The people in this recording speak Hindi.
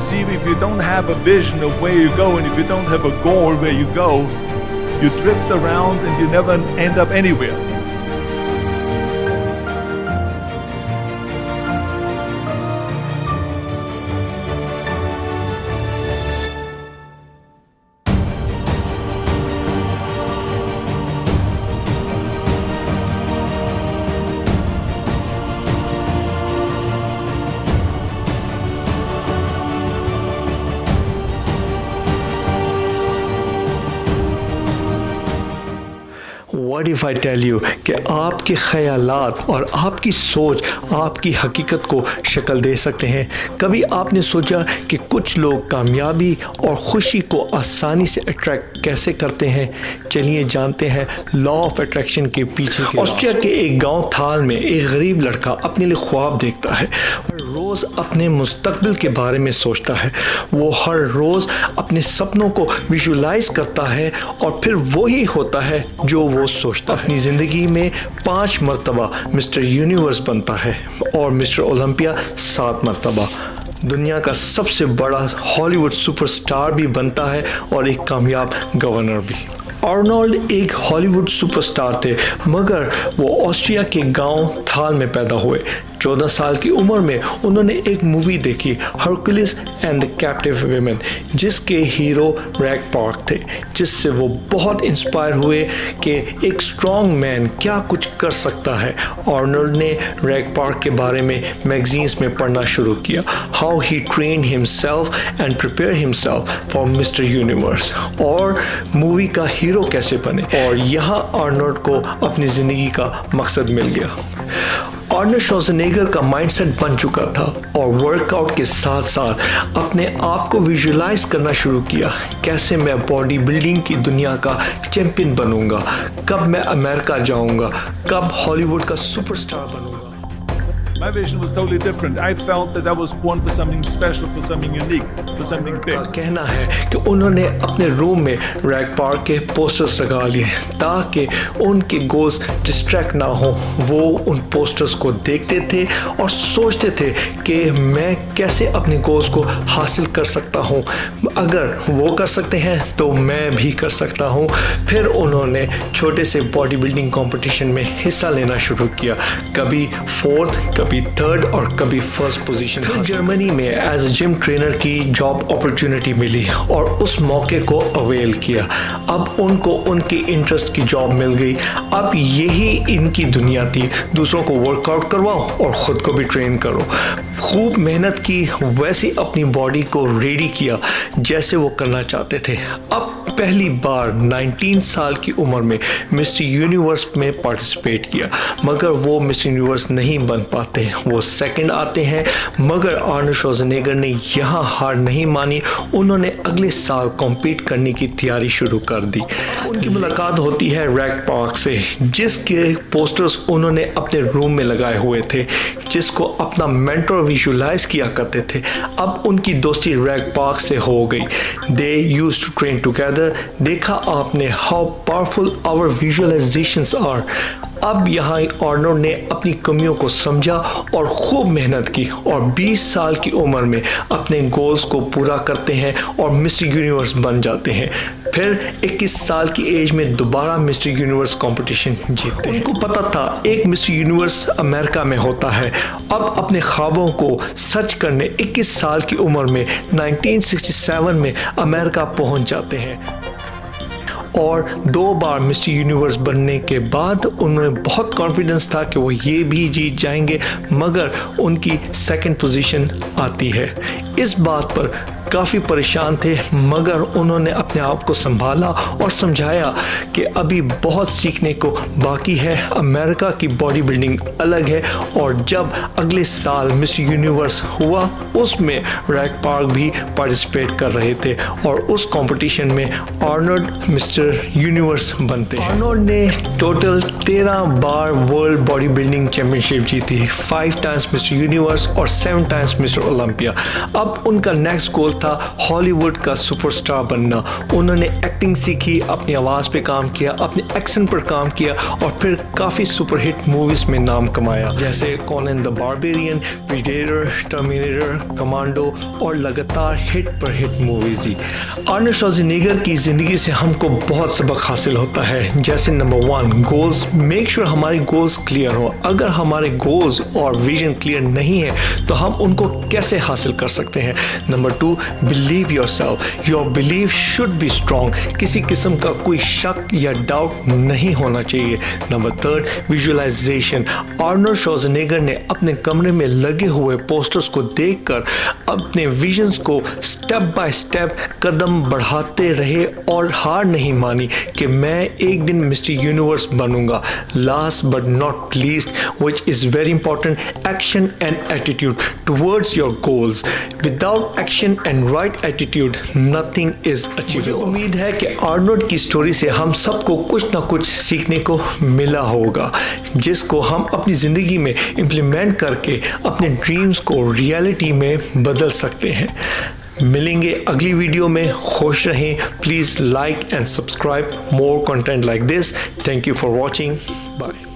You see, if you don't have a vision of where you go, and if you don't have a goal where you go, you drift around and you never end up anywhere. What if I tell you कि आपके ख़यालात और आपकी सोच आपकी हकीकत को शक्ल दे सकते हैं। कभी आपने सोचा कि कुछ लोग कामयाबी और खुशी को आसानी से अट्रैक्ट कैसे करते हैं? चलिए जानते हैं लॉ ऑफ अट्रैक्शन के पीछे के। ऑस्ट्रिया के एक गांव थाल में एक गरीब लड़का अपने लिए ख्वाब देखता है, हर रोज़ अपने मुस्तकबिल के बारे में सोचता है। वो हर रोज़ अपने सपनों को विजुलाइज करता है और फिर वही होता है जो वो सोचता है। अपनी ज़िंदगी में 5 मरतबा मिस्टर यूनिवर्स बनता है और मिस्टर ओलंपिया 7 मरतबा। दुनिया का सबसे बड़ा हॉलीवुड सुपरस्टार भी बनता है और एक कामयाब गवर्नर भी। आर्नोल्ड एक हॉलीवुड सुपरस्टार थे, मगर वो ऑस्ट्रिया के गांव थाल में पैदा हुए। 14 साल की उम्र में उन्होंने एक मूवी देखी, Hercules and the captive women, जिसके हीरो रैग पार्क थे, जिससे वो बहुत इंस्पायर हुए कि एक स्ट्रॉन्ग मैन क्या कुछ कर सकता है। आर्नोल्ड ने रैग पार्क के बारे में मैगजीन्स में पढ़ना शुरू किया, how he train himself and prepare himself for mister universe, और मूवी का हीरो कैसे बने। और यहाँ आर्नोल्ड को अपनी ज़िंदगी का मकसद मिल गया। आर्नोल्ड श्वार्ज़नेगर का माइंडसेट बन चुका था और वर्कआउट के साथ साथ अपने आप को विजुलाइज करना शुरू किया, कैसे मैं बॉडी बिल्डिंग की दुनिया का चैंपियन बनूंगा, कब मैं अमेरिका जाऊंगा, कब हॉलीवुड का सुपरस्टार बनूंगा। My vision was totally different. I felt that I was born for something special, for something unique, for something big. कहना है कि उन्होंने अपने रूम में रैग पार्क के पोस्टर्स लगा लिए ताकि उनके गोल्स डिस्ट्रैक्ट ना हो। वो उन पोस्टर्स को देखते थे और सोचते थे कि मैं कैसे अपने गोल्स को हासिल कर सकता हूँ, अगर वो कर सकते हैं तो मैं भी कर सकता हूँ। फिर उन्होंने छोटे से बॉडी बिल्डिंग कॉम्पिटिशन में हिस्सा लेना शुरू किया, कभी 4th, कभी 3rd और कभी 1st पोजीशन। फिर जर्मनी में एज जिम ट्रेनर की जॉब अपॉर्चुनिटी मिली और उस मौके को अवेल किया। अब उनको उनके इंटरेस्ट की जॉब मिल गई। अब यही इनकी दुनिया थी, दूसरों को वर्कआउट करवाओ और ख़ुद को भी ट्रेन करो। खूब मेहनत की, वैसे अपनी बॉडी को रेडी किया जैसे वो करना चाहते थे। अब पहली बार 19 साल की उम्र में मिस्टर यूनिवर्स में पार्टिसिपेट किया, मगर वो मिस्टर यूनिवर्स नहीं बन पाते। वो सेकंड आते हैं, मगर आर्नोल्ड श्वार्ज़नेगर ने यहाँ हार नहीं मानी। उन्होंने अगले साल कॉम्पीट करने की तैयारी शुरू कर दी। उनकी मुलाकात होती है रैग पार्क से, जिसके पोस्टर्स उन्होंने अपने रूम में लगाए हुए थे, जिसको अपना मेंटर विजुलाइज किया करते थे। अब उनकी दोस्ती रैग पार्क से हो गई। They used to train together. देखा आपने how powerful our visualisations are. अब यहाँ आर्नोल्ड ने अपनी कमियों को समझा और खूब मेहनत की और 20 साल की उम्र में अपने गोल्स को पूरा करते हैं और मिस्टर यूनिवर्स बन जाते हैं। फिर 21 साल की एज में दोबारा मिस्टर यूनिवर्स कंपटीशन जीतते हैं। उनको पता था एक मिस्टर यूनिवर्स अमेरिका में होता है। अब अपने ख्वाबों को सच करने 21 साल की उम्र में 1967 में अमेरिका पहुंच जाते हैं और 2 बार मिस्टर यूनिवर्स बनने के बाद उन्हें बहुत कॉन्फिडेंस था कि वो ये भी जीत जाएंगे, मगर उनकी 2nd पोजीशन आती है। इस बात पर काफ़ी परेशान थे, मगर उन्होंने अपने आप को संभाला और समझाया कि अभी बहुत सीखने को बाकी है। अमेरिका की बॉडी बिल्डिंग अलग है और जब अगले साल मिस यूनिवर्स हुआ उसमें रैग पार्क भी पार्टिसिपेट कर रहे थे और उस कंपटीशन में आर्नोल्ड मिस्टर यूनिवर्स बनते हैं। आर्नोल्ड ने टोटल 13 बार वर्ल्ड बॉडी बिल्डिंग चैंपियनशिप जीती, 5 टाइम्स मिस्टर यूनिवर्स और 7 टाइम्स मिस्टर ओलंपिया। अब उनका नेक्स्ट गोल था हॉलीवुड का सुपरस्टार बनना। उन्होंने एक्टिंग सीखी, अपनी आवाज़ पे काम किया, अपने एक्सेंट पर काम किया और फिर काफ़ी सुपरहिट मूवीज़ में नाम कमाया, जैसे Conan the Barbarian, Predator, Terminator, Commando और लगातार हिट पर हिट मूवीज़ दी। आर्नल्ड श्वार्ज़नेगर की ज़िंदगी से हमको बहुत सबक हासिल होता है, जैसे नंबर 1 गोल्स। मेक श्योर हमारे गोल्स क्लियर हो। अगर हमारे गोल्स और विजन क्लियर नहीं है तो हम उनको कैसे हासिल कर सकते हैं। Number 2 believe yourself. Your believe should be strong. किसी किस्म का कोई शक या डाउट नहीं होना चाहिए। Number 3 visualisation. आर्नल्ड श्वार्ज़नेगर ने अपने कमरे में लगे हुए पोस्टर्स को देखकर अपने विजन्स को स्टेप बाय स्टेप कदम बढ़ाते रहे और हार नहीं मानी कि मैं एक दिन मिस्टर यूनिवर्स बनूंगा। Last but not least, which is very important, action and attitude towards your goals. Without action and right attitude, nothing is achievable. उम्मीद है कि आर्नल्ड की स्टोरी से हम सबको कुछ ना कुछ सीखने को मिला होगा, जिसको हम अपनी ज़िंदगी में इम्प्लीमेंट करके अपने ड्रीम्स को रियलिटी में बदल सकते हैं। मिलेंगे अगली वीडियो में। खुश रहें। Please like and subscribe more content like this. Thank you for watching. Bye.